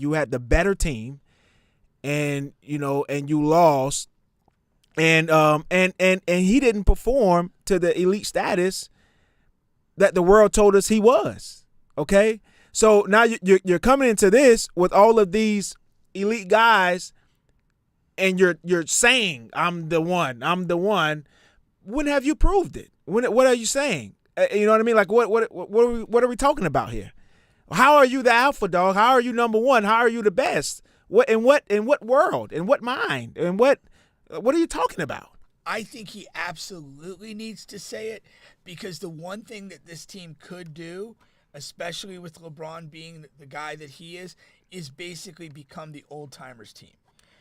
you had the better team, and and you lost, and he didn't perform to the elite status that the world told us he was. Okay, so now you're coming into this with all of these elite guys, and you're saying I'm the one. When have you proved it? What are you saying? You know what I mean? Like what are we talking about here? How are you the alpha dog? How are you number one? How are you the best? What world? In what mind? And what are you talking about? I think he absolutely needs to say it, because the one thing that this team could do, especially with LeBron being the guy that he is basically become the old timers team.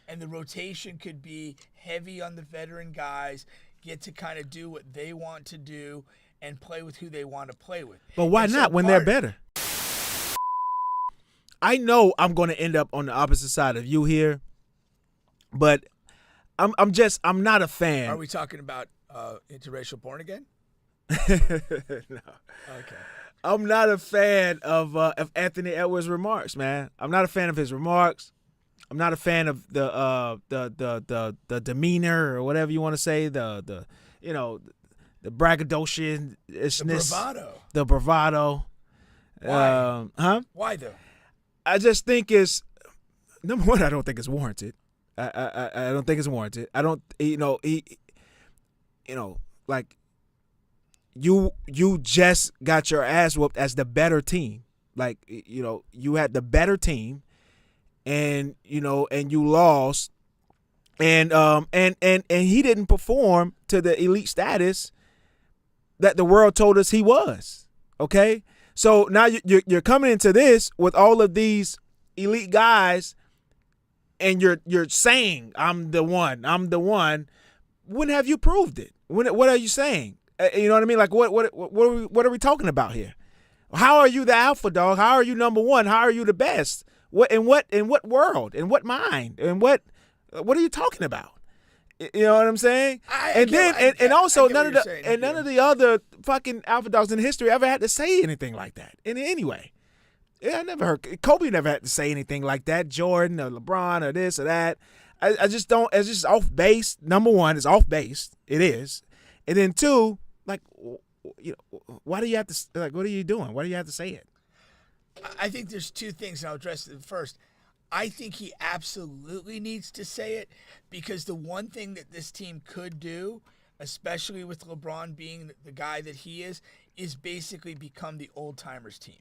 And the rotation could be heavy on the veteran guys, get to kind of do what they want to do and play with who they want to play with. But why not when they're better? I know I'm going to end up on the opposite side of you here, but I'm not a fan. Are we talking about interracial porn again? No. Okay. I'm not a fan of Anthony Edwards' remarks, man. I'm not a fan of his remarks. I'm not a fan of the demeanor, or whatever you want to say, the braggadociousness, the bravado. Why? Why though? I just think it's, number one, I don't think it's warranted. I don't think it's warranted. I don't, like, you just got your ass whooped as the better team. Like, you had the better team, and you lost, and he didn't perform to the elite status that the world told us he was. Okay, so now you're coming into this with all of these elite guys, and you're saying I'm the one. When have you proved it? What are you saying? You know what I mean? Like what are we talking about here? How are you the alpha dog? How are you number one? How are you the best? In what world? In what mind? And what are you talking about? You know what I'm saying? Also none of the other fucking alpha dogs in history ever had to say anything like that in any way. Yeah, I never heard Kobe never had to say anything like that. Jordan or LeBron or this or that. I just don't. It's just off base. Number one, it's off base. It is, and then two, like, why do you have to, like, what are you doing? Why do you have to say it? I think there's two things, and I'll address it first. I think he absolutely needs to say it, because the one thing that this team could do, especially with LeBron being the guy that he is basically become the old timers team.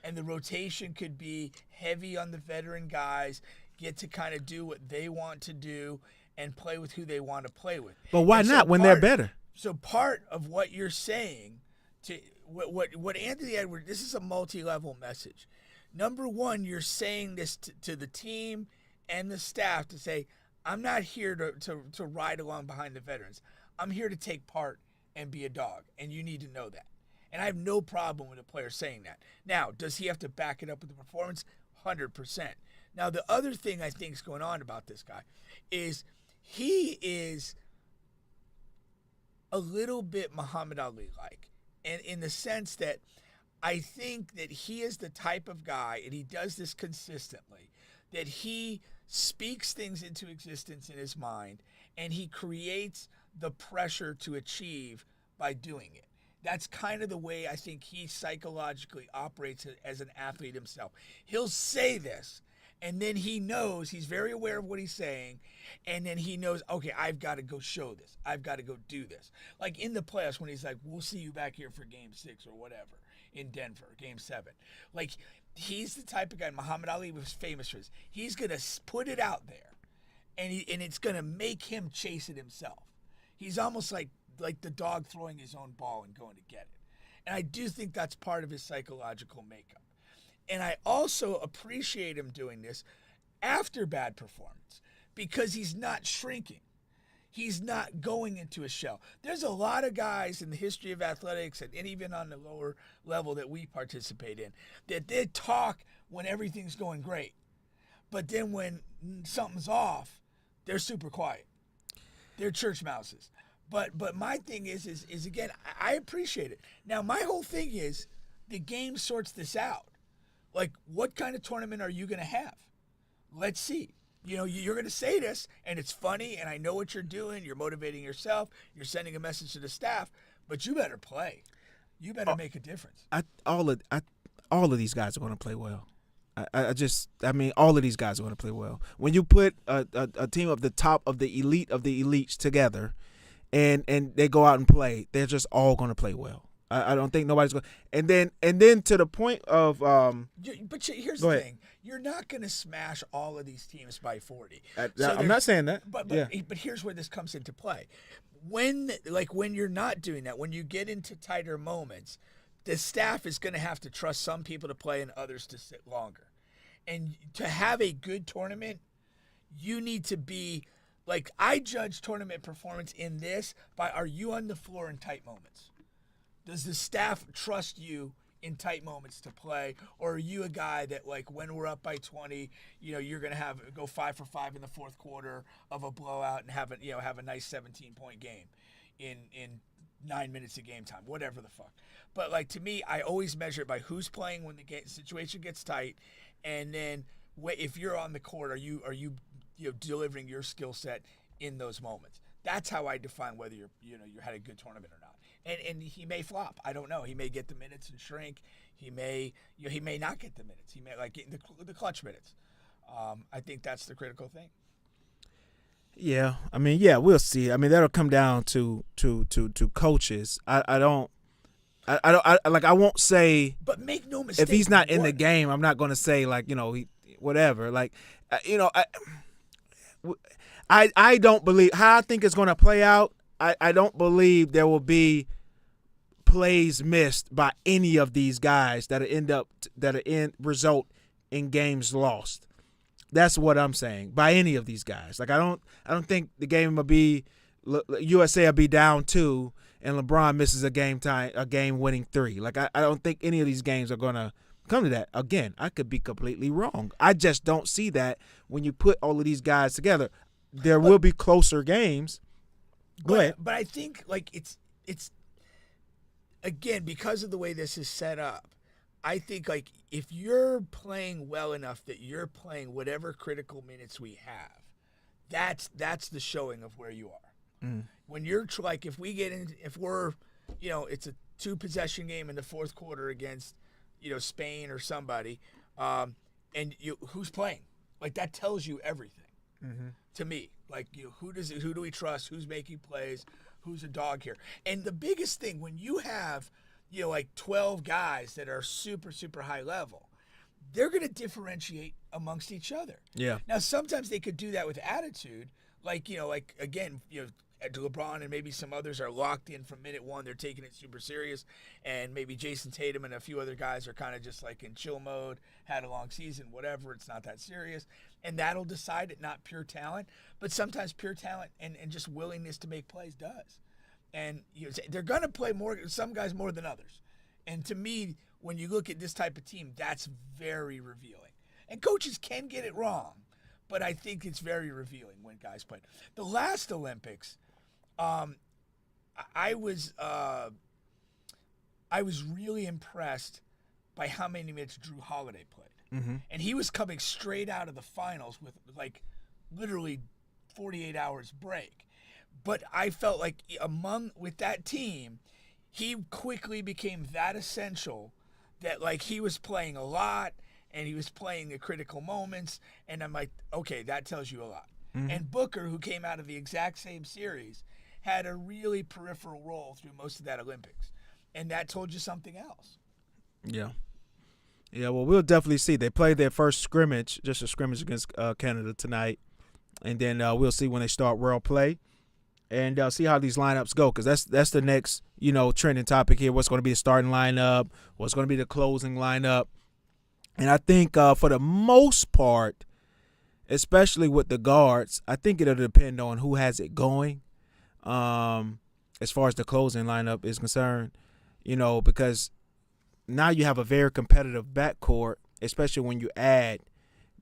And the rotation could be heavy on the veteran guys, get to kind of do what they want to do and play with who they want to play with. But why not when they're better? So part of what you're saying, to what Anthony Edwards, this is a multi-level message. Number one, you're saying this to the team and the staff to say, I'm not here to ride along behind the veterans. I'm here to take part and be a dog, and you need to know that. And I have no problem with a player saying that. Now, does he have to back it up with the performance? 100%. Now, the other thing I think is going on about this guy is he is a little bit Muhammad Ali-like, and in the sense that I think that he is the type of guy, and he does this consistently, that he speaks things into existence in his mind, and he creates the pressure to achieve by doing it. That's kind of the way I think he psychologically operates as an athlete himself. He'll say this, and then he knows, he's very aware of what he's saying, and then he knows, okay, I've got to go show this. I've got to go do this. Like in the playoffs when he's like, we'll see you back here for game 6 or whatever in Denver, game 7. Like, he's the type of guy, Muhammad Ali was famous for this. He's going to put it out there, and it's going to make him chase it himself. He's almost like the dog throwing his own ball and going to get it. And I do think that's part of his psychological makeup. And I also appreciate him doing this after bad performance, because he's not shrinking. He's not going into a shell. There's a lot of guys in the history of athletics, and even on the lower level that we participate in, that they talk when everything's going great. But then when something's off, they're super quiet. They're church mouses. But my thing is again, I appreciate it. Now, my whole thing is the game sorts this out. Like, what kind of tournament are you going to have? let's see. You know, you're going to say this, and it's funny, and I know what you're doing. You're motivating yourself. You're sending a message to the staff, but you better play. You better make a difference. All of these guys are going to play well. I mean, all of these guys are going to play well. When you put a team of the top of the elites together, and they go out and play, they're just all going to play well. I don't think nobody's going. And then to the point of Here's the thing: you're not going to smash all of these teams by 40. I'm not saying that. But here's where this comes into play: when you're not doing that, when you get into tighter moments, the staff is going to have to trust some people to play and others to sit longer. And to have a good tournament, you need to be like, I judge tournament performance in this by, are you on the floor in tight moments? Does the staff trust you in tight moments to play, or are you a guy that, like, when we're up by 20, you know, you're gonna go 5 for 5 in the fourth quarter of a blowout and have a nice 17-point game in 9 minutes of game time, whatever the fuck. But like, to me, I always measure it by who's playing when the situation gets tight, and then if you're on the court, are you delivering your skill set in those moments? That's how I define whether you had a good tournament or not. And he may flop. I don't know. He may get the minutes and shrink. He may not get the minutes. He may get the clutch minutes. I think that's the critical thing. Yeah, I mean, yeah, we'll see. I mean, that'll come down to coaches. I won't say. But make no mistake, if he's not in the game, I'm not going to say whatever. I don't believe how I think it's going to play out. I don't believe there will be plays missed by any of these guys that result in games lost. That's what I'm saying. By any of these guys. Like, I don't think the game will be USA will be down 2 and LeBron misses a game winning 3. Like, I don't think any of these games are going to come to that. Again, I could be completely wrong. I just don't see that when you put all of these guys together. There will be closer games. Go ahead. But I think, like, it's again, because of the way this is set up, I think, like, if you're playing well enough that you're playing whatever critical minutes we have, that's the showing of where you are. Mm. When you're like, if we're, it's a 2-possession game in the fourth quarter against, Spain or somebody, and who's playing, like, that tells you everything. Mm-hmm. To me, like, who do we trust? Who's making plays? Who's a dog here? And the biggest thing, when you have, like 12 guys that are super, super high level, they're going to differentiate amongst each other. Yeah. Now, sometimes they could do that with attitude. Like, again, LeBron and maybe some others are locked in from minute one. They're taking it super serious. And maybe Jason Tatum and a few other guys are kind of just like in chill mode, had a long season, whatever. It's not that serious. And that'll decide it, not pure talent. But sometimes pure talent and just willingness to make plays does. And they're going to play some guys more than others. And to me, when you look at this type of team, that's very revealing. And coaches can get it wrong, but I think it's very revealing when guys play. The last Olympics, I was really impressed by how many minutes Drew Holiday played. Mm-hmm. And he was coming straight out of the finals with, like, literally 48 hours break. But I felt like with that team, he quickly became that essential that, like, he was playing a lot and he was playing the critical moments. And I'm like, okay, that tells you a lot. Mm-hmm. And Booker, who came out of the exact same series, had a really peripheral role through most of that Olympics. And that told you something else. Yeah. Yeah, well, we'll definitely see. They played their first scrimmage, just a scrimmage against Canada tonight. And then we'll see when they start world play and see how these lineups go, because that's the next, trending topic here. What's going to be the starting lineup? What's going to be the closing lineup? And I think for the most part, especially with the guards, I think it'll depend on who has it going as far as the closing lineup is concerned, because now you have a very competitive backcourt, especially when you add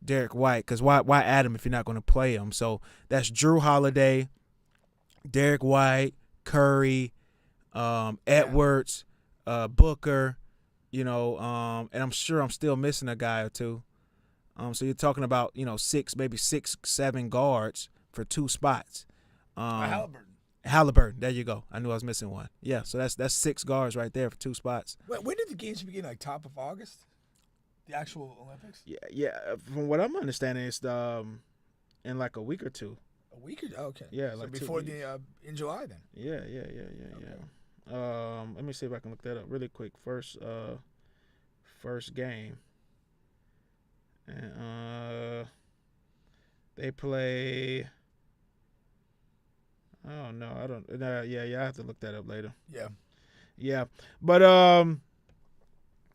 Derek White, because why add him if you're not going to play him? So that's Drew Holiday, Derek White, Curry, Edwards, Booker, and I'm sure I'm still missing a guy or two. So you're talking about, maybe 6, 7 guards for 2 spots. Halliburton. Halliburton, there you go. I knew I was missing one. Yeah, so that's 6 guards right there for 2 spots. When did the games begin? Like top of August? The actual Olympics? Yeah. From what I'm understanding, it's in like a week or two. A week or okay. Yeah, so like 2 before weeks. in July then. Yeah. Let me see if I can look that up really quick. First game, and they play. Oh no, I don't. Yeah, I have to look that up later. Yeah. But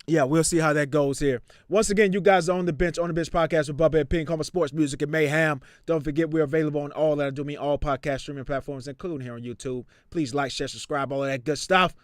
yeah, we'll see how that goes here. Once again, you guys are on the bench podcast with Bubba and Pink, home of sports, music, and mayhem. Don't forget, we're available on all podcast streaming platforms, including here on YouTube. Please like, share, subscribe, all of that good stuff.